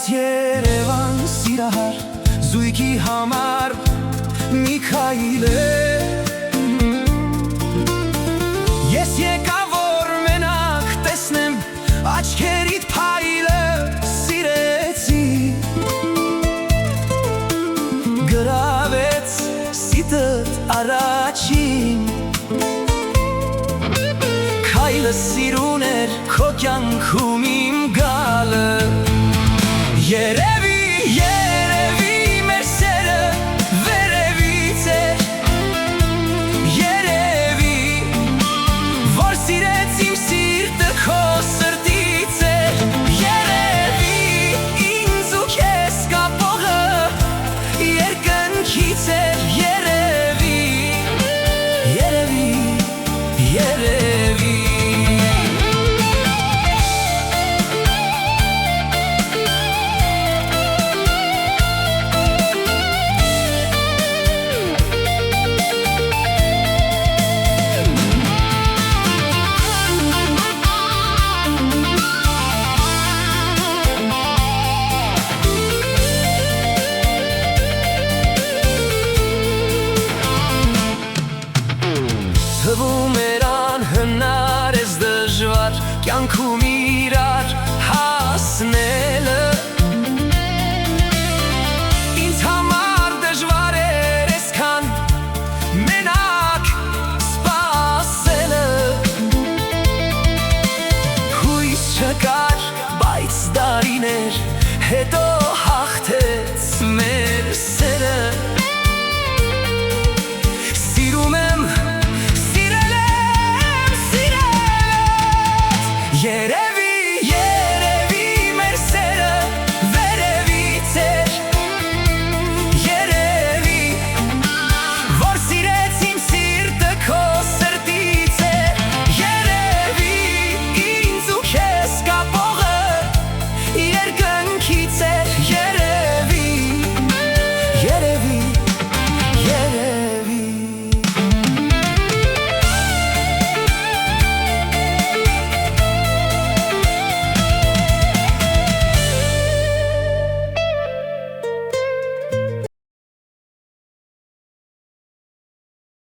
Երևան սիրահար զույգի համար մի քայլ է Ես եկա որ մենակ տեսնեմ աչքերիդ փայլը սիրեցի Գրավեց սիտդ առաջին Քայլը սիրուն էր քո կյանքում իմ գալը Երևի մեր սերը վերևից էր Երևի որ սիրեց իմ սիրտը քո սրտից էր Երևի ինձ ու քեզ կապողը երկնքից էր